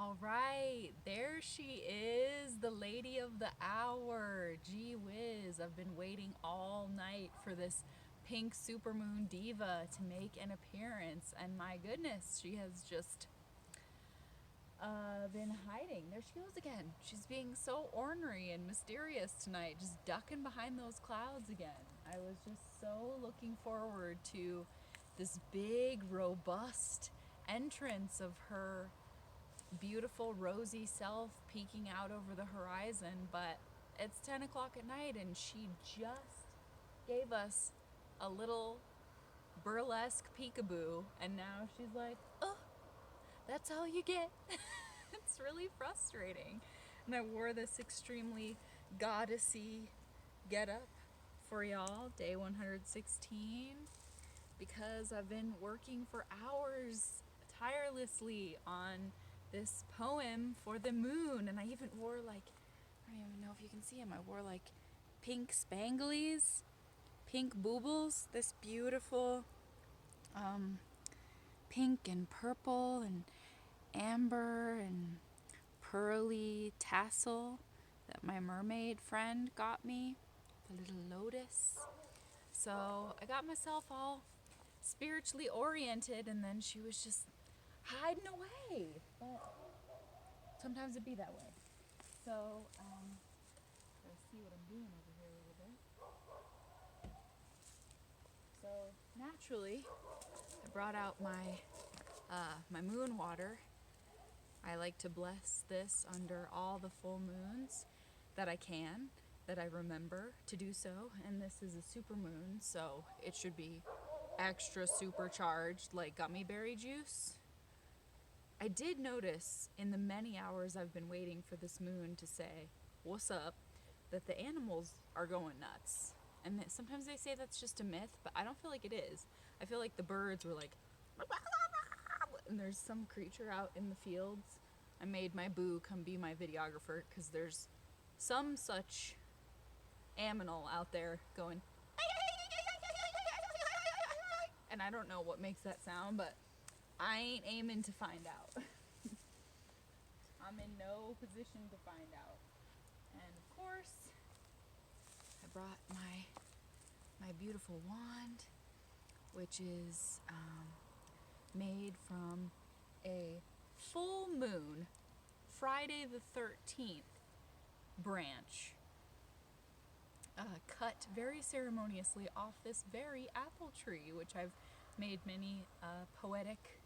All right, there she is, the lady of the hour. Gee whiz, I've been waiting all night for this pink supermoon diva to make an appearance, and my goodness, she has just been hiding. There she goes again. She's being so ornery and mysterious tonight, just ducking behind those clouds again. I was just so looking forward to this big, robust entrance of her beautiful rosy self peeking out over the horizon, but it's 10 o'clock at night and she just gave us a little burlesque peekaboo, and now she's like, oh, that's all you get. It's really frustrating. And I wore this extremely goddessy getup for y'all, day 116, because I've been working for hours tirelessly on this poem for the moon, and I even wore like, I don't even know if you can see them, I wore like pink spanglies, pink boobles, this beautiful pink and purple and amber and pearly tassel that my mermaid friend got me, the little lotus. So I got myself all spiritually oriented, and then she was just hiding away. But sometimes it'd be that way. So, let's see what I'm doing over here a little bit. So naturally, I brought out my moon water. I like to bless this under all the full moons that I can, that I remember to do so. And this is a super moon, so it should be extra supercharged like gummy berry juice. I did notice in the many hours I've been waiting for this moon to say, what's up, that the animals are going nuts. And sometimes they say that's just a myth, but I don't feel like it is. I feel like the birds were like, and there's some creature out in the fields. I made my boo come be my videographer because there's some such aminal out there going, and I don't know what makes that sound, but I ain't aiming to find out. I'm in no position to find out. And of course, I brought my beautiful wand, which is made from a full moon, Friday the 13th branch, cut very ceremoniously off this very apple tree, which I've made many poetic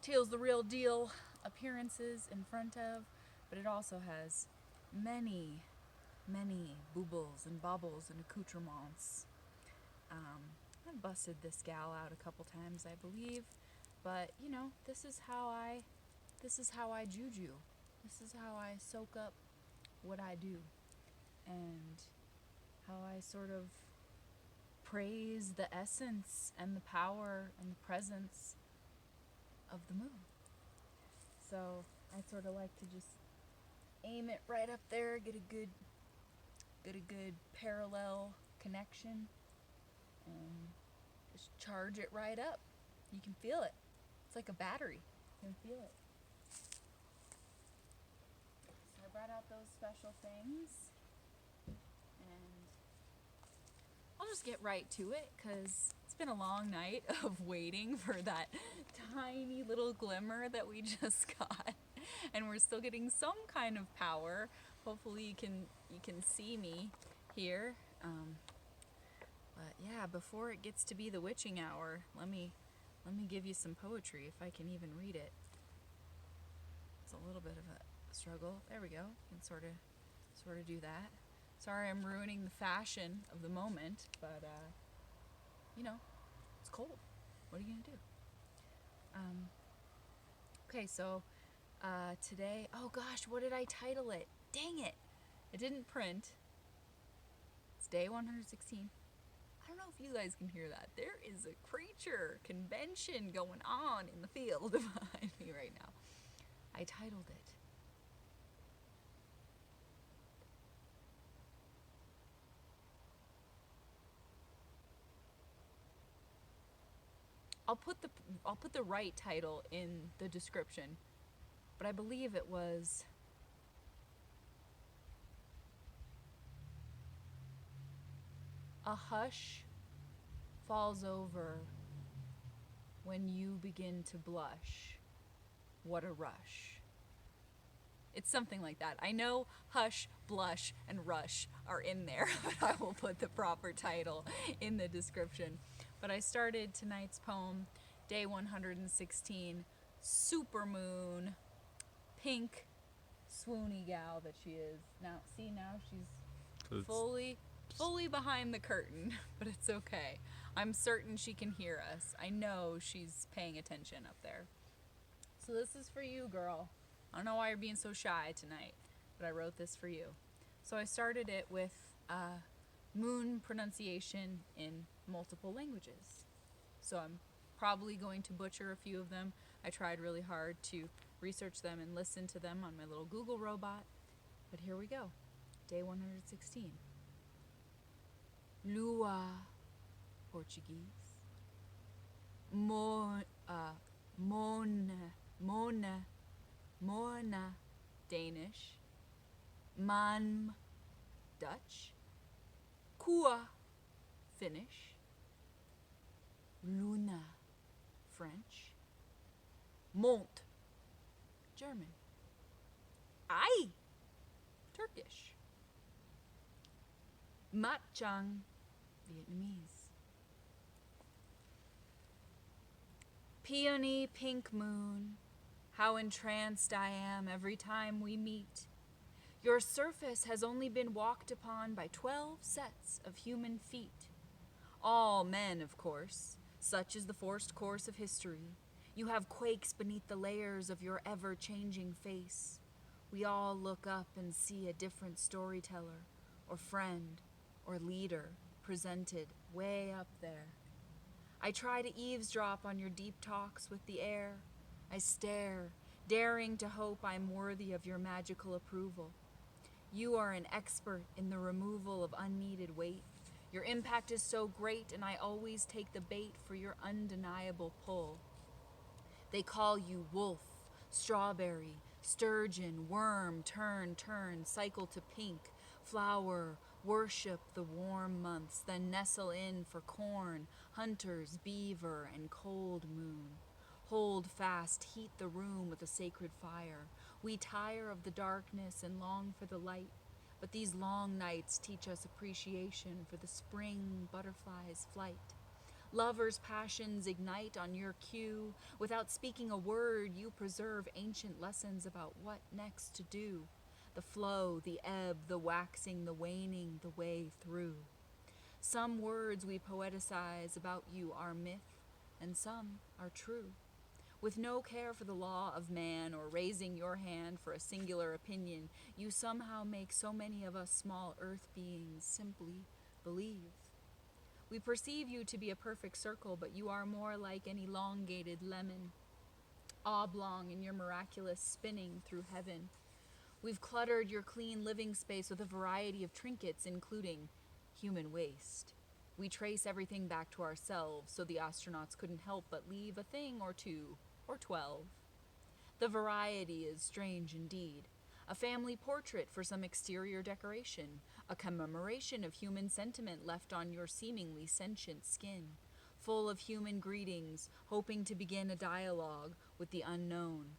Teal's the real deal appearances in front of, but it also has many, many boobles and baubles and accoutrements. I've busted this gal out a couple times, I believe, but you know, this is how I juju. This is how I soak up what I do, and how I sort of praise the essence and the power and the presence of the moon. So I sort of like to just aim it right up there, get a good parallel connection, and just charge it right up. You can feel it. It's like a battery. You can feel it. So I brought out those special things, and I'll just get right to it because it's been a long night of waiting for that tiny little glimmer that we just got, and we're still getting some kind of power. Hopefully you can see me here. But yeah, before it gets to be the witching hour, let me give you some poetry if I can even read it. It's a little bit of a struggle. There we go. You can sort of do that. Sorry, I'm ruining the fashion of the moment, but you know, it's cold. What are you gonna do? Okay, so today, oh gosh, what did I title it? Dang it, it didn't print. It's day 116. I don't know if you guys can hear that. There is a creature convention going on in the field behind me right now. I titled it, I'll put the right title in the description. but I believe it was a hush falls over when you begin to blush. What a rush. It's something like that. I know hush, blush, and rush are in there, but I will put the proper title in the description. But I started tonight's poem, day 116, super moon, pink, swoony gal that she is. Now she's fully behind the curtain, but it's okay. I'm certain she can hear us. I know she's paying attention up there. So this is for you, girl. I don't know why you're being so shy tonight, but I wrote this for you. So I started it with moon pronunciation in multiple languages. So I'm probably going to butcher a few of them. I tried really hard to research them and listen to them on my little Google robot. But here we go. Day 116. Lua, Portuguese. Morna, Danish. Malm, Dutch. Kua, Finnish. Luna, French. Mont, German. Ai, Turkish. Matchang, Vietnamese. Peony pink moon, how entranced I am every time we meet. Your surface has only been walked upon by 12 sets of human feet. All men, of course, such is the forced course of history. You have quakes beneath the layers of your ever-changing face. We all look up and see a different storyteller, or friend, or leader, presented way up there. I try to eavesdrop on your deep talks with the air. I stare, daring to hope I'm worthy of your magical approval. You are an expert in the removal of unneeded weight. Your impact is so great, and I always take the bait for your undeniable pull. They call you wolf, strawberry, sturgeon, worm, turn, cycle to pink, flower, worship the warm months, then nestle in for corn, hunters, beaver, and cold moon. Hold fast, heat the room with a sacred fire. We tire of the darkness and long for the light, but these long nights teach us appreciation for the spring butterfly's flight. Lovers' passions ignite on your cue. Without speaking a word, you preserve ancient lessons about what next to do. The flow, the ebb, the waxing, the waning, the way through. Some words we poeticize about you are myth, and some are true. With no care for the law of man or raising your hand for a singular opinion, you somehow make so many of us small earth beings simply believe. We perceive you to be a perfect circle, but you are more like an elongated lemon, oblong in your miraculous spinning through heaven. We've cluttered your clean living space with a variety of trinkets, including human waste. We trace everything back to ourselves, so the astronauts couldn't help but leave a thing or two, or 12. The variety is strange indeed. A family portrait for some exterior decoration, a commemoration of human sentiment left on your seemingly sentient skin, full of human greetings, hoping to begin a dialogue with the unknown.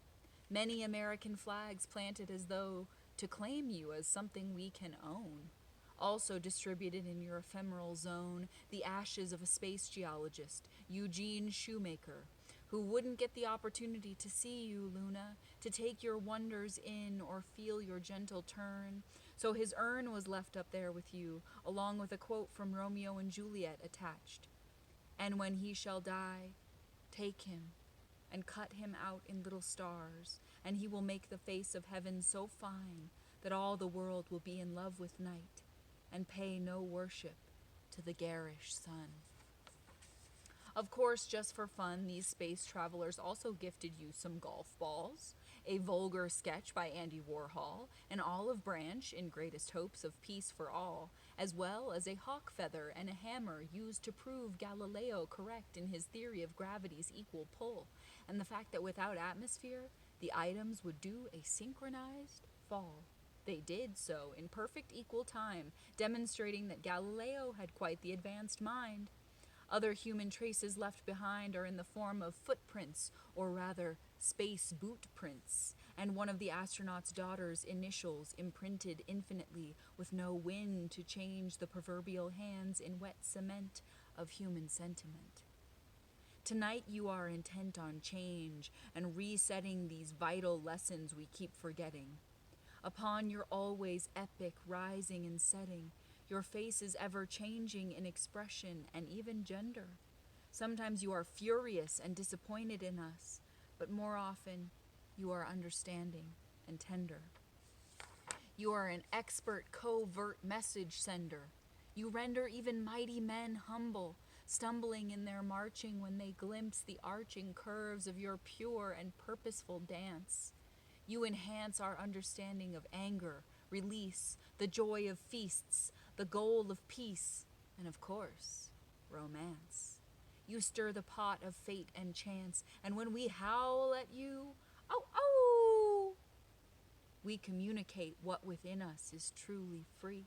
Many American flags planted as though to claim you as something we can own. Also distributed in your ephemeral zone, the ashes of a space geologist, Eugene Shoemaker, who wouldn't get the opportunity to see you, Luna, to take your wonders in or feel your gentle turn. So his urn was left up there with you, along with a quote from Romeo and Juliet attached. And when he shall die, take him and cut him out in little stars, and he will make the face of heaven so fine that all the world will be in love with night and pay no worship to the garish sun. Of course, just for fun, these space travelers also gifted you some golf balls, a vulgar sketch by Andy Warhol, an olive branch in greatest hopes of peace for all, as well as a hawk feather and a hammer used to prove Galileo correct in his theory of gravity's equal pull, and the fact that without atmosphere, The items would do a synchronized fall. They did so in perfect equal time, demonstrating that Galileo had quite the advanced mind. Other human traces left behind are in the form of footprints, or rather, space boot prints, and one of the astronaut's daughter's initials imprinted infinitely with no wind to change the proverbial hands in wet cement of human sentiment. Tonight you are intent on change and resetting these vital lessons we keep forgetting. Upon your always epic rising and setting, your face is ever changing in expression and even gender. Sometimes you are furious and disappointed in us, but more often you are understanding and tender. You are an expert covert message sender. You render even mighty men humble, stumbling in their marching when they glimpse the arching curves of your pure and purposeful dance. You enhance our understanding of anger, release, the joy of feasts, the goal of peace, and of course, romance. You stir the pot of fate and chance, and when we howl at you, oh, oh, we communicate what within us is truly free.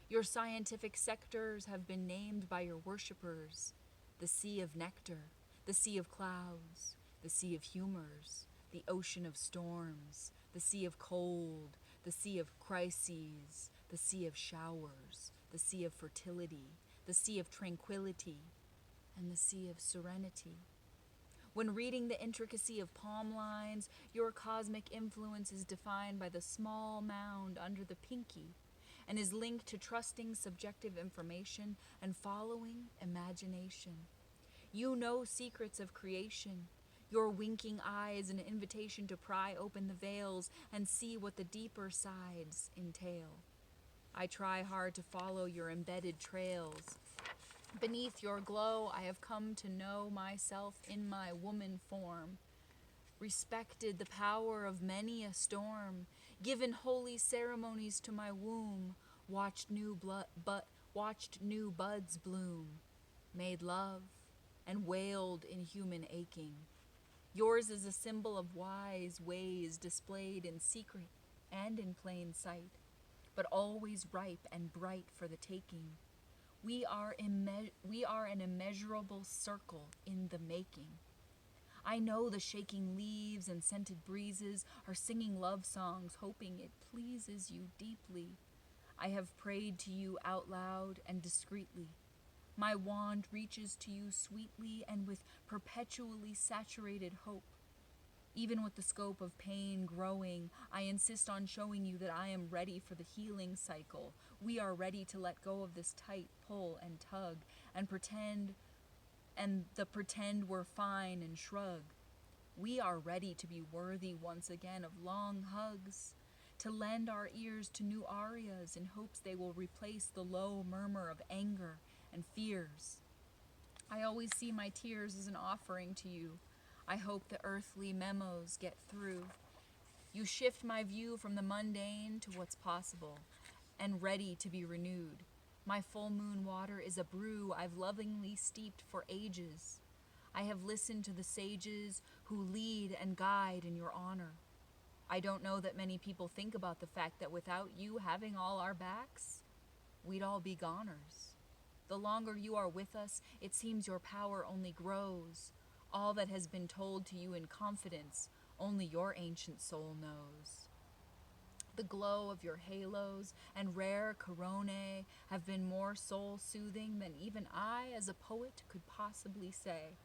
Your scientific sectors have been named by your worshippers: the sea of nectar, the sea of clouds, the sea of humors, the ocean of storms, the sea of cold, the sea of crises, the sea of showers, the sea of fertility, the sea of tranquility, and the sea of serenity. When reading the intricacy of palm lines, your cosmic influence is defined by the small mound under the pinky and is linked to trusting subjective information and following imagination. You know secrets of creation. Your winking eye is an invitation to pry open the veils and see what the deeper sides entail. I try hard to follow your embedded trails. Beneath your glow, I have come to know myself in my woman form, respected the power of many a storm, given holy ceremonies to my womb, watched new buds bloom, made love, and wailed in human aching. Yours is a symbol of wise ways displayed in secret and in plain sight, but always ripe and bright for the taking. We are an immeasurable circle in the making. I know the shaking leaves and scented breezes are singing love songs, hoping it pleases you deeply. I have prayed to you out loud and discreetly. My wand reaches to you sweetly and with perpetually saturated hope. Even with the scope of pain growing, I insist on showing you that I am ready for the healing cycle. We are ready to let go of this tight pull and tug and pretend we're fine and shrug. We are ready to be worthy once again of long hugs, to lend our ears to new arias in hopes they will replace the low murmur of anger and fears. I always see my tears as an offering to you. I hope the earthly memos get through. You shift my view from the mundane to what's possible and ready to be renewed. My full moon water is a brew I've lovingly steeped for ages. I have listened to the sages who lead and guide in your honor. I don't know that many people think about the fact that without you having all our backs, we'd all be goners. The longer you are with us, it seems your power only grows. All that has been told to you in confidence, only your ancient soul knows. The glow of your halos and rare coronae have been more soul-soothing than even I, as a poet, could possibly say.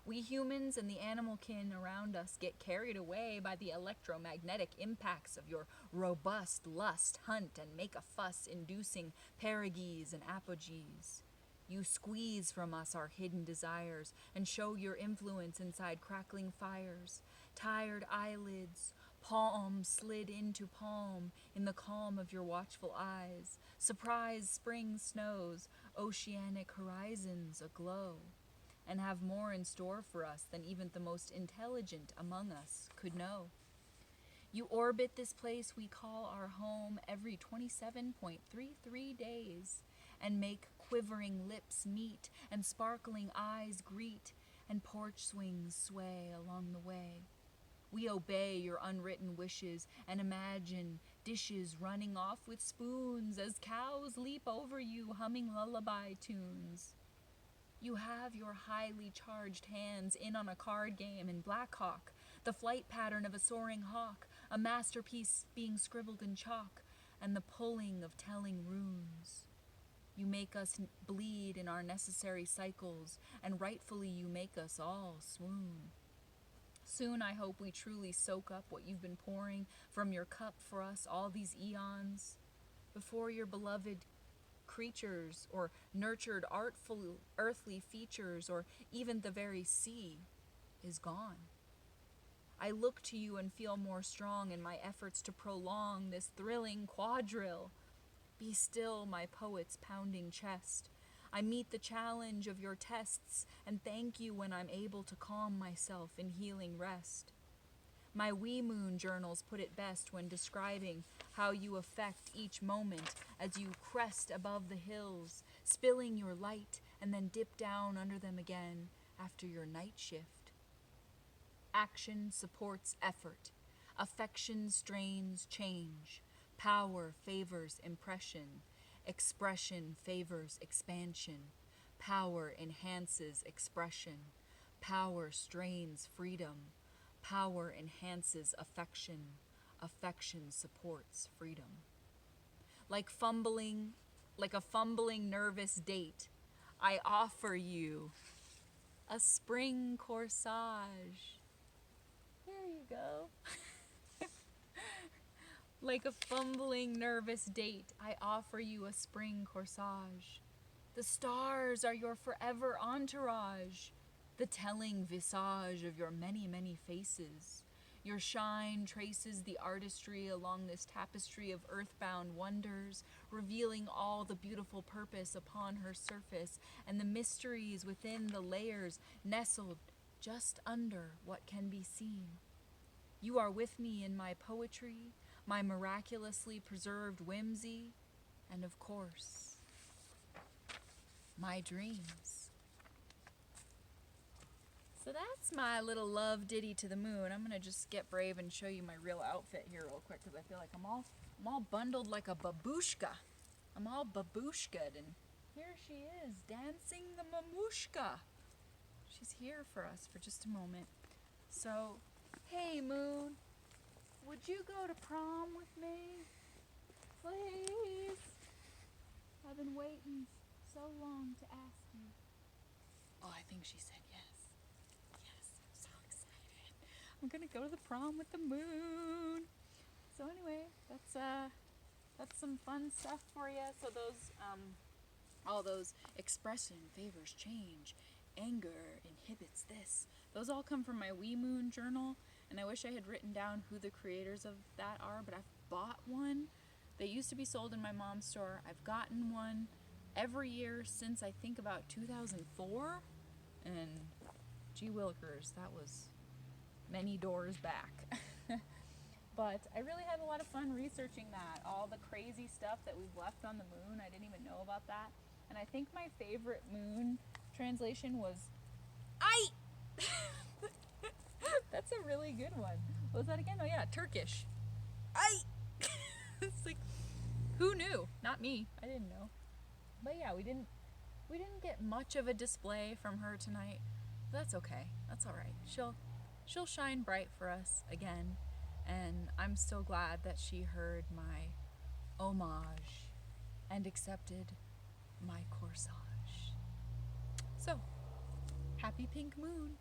We humans and the animal kin around us get carried away by the electromagnetic impacts of your robust lust, hunt, and make a fuss-inducing perigees and apogees. You squeeze from us our hidden desires and show your influence inside crackling fires, tired eyelids, palm slid into palm in the calm of your watchful eyes, surprise spring snows, oceanic horizons aglow, and have more in store for us than even the most intelligent among us could know. You orbit this place we call our home every 27.33 days and make quivering lips meet and sparkling eyes greet and porch swings sway along the way. We obey your unwritten wishes and imagine dishes running off with spoons as cows leap over you humming lullaby tunes. You have your highly charged hands in on a card game in Black Hawk, the flight pattern of a soaring hawk, a masterpiece being scribbled in chalk, and the pulling of telling runes. You make us bleed in our necessary cycles, and rightfully you make us all swoon. Soon I hope we truly soak up what you've been pouring from your cup for us all these eons. Before your beloved creatures, or nurtured artful earthly features, or even the very sea is gone. I look to you and feel more strong in my efforts to prolong this thrilling quadrille. Be still, my poet's pounding chest. I meet the challenge of your tests and thank you when I'm able to calm myself in healing rest. My wee moon journals put it best when describing how you affect each moment as you crest above the hills, spilling your light and then dip down under them again after your night shift. Action supports effort. Affection strains change. Power favors impression. Expression favors expansion. Power enhances expression. Power strains freedom. Power enhances affection. Affection supports freedom. Like a fumbling nervous date, I offer you a spring corsage. Here you go. Like a fumbling nervous date, I offer you a spring corsage. The stars are your forever entourage, the telling visage of your many, many faces. Your shine traces the artistry along this tapestry of earthbound wonders, revealing all the beautiful purpose upon her surface and the mysteries within the layers nestled just under what can be seen. You are with me in my poetry, my miraculously preserved whimsy, and of course, my dreams. So that's my little love ditty to the moon. I'm gonna just get brave and show you my real outfit here real quick because I feel like I'm all bundled like a babushka. I'm all babushka'd, and here she is dancing the mamushka. She's here for us for just a moment. So, hey moon, would you go to prom with me? Please. I've been waiting so long to ask you. Oh, I think she said yes. Yes, I'm so excited. I'm gonna go to the prom with the moon. So anyway, that's some fun stuff for you. So those all those expression favors change, anger inhibits this. Those all come from my wee moon journal, and I wish I had written down who the creators of that are, but I've bought one. They used to be sold in my mom's store. I've gotten one every year since I think about 2004, and gee willikers, that was many doors back. But I really had a lot of fun researching that, all the crazy stuff that we've left on the moon. I didn't even know about that. And I think my favorite moon translation was "ay." That's a really good one. What was that again? Oh yeah, Turkish. "Ay." It's like, who knew? Not me. I didn't know. But yeah, we didn't get much of a display from her tonight. That's okay. That's all right. She'll shine bright for us again. And I'm so glad that she heard my homage and accepted my corsage. So, happy pink moon.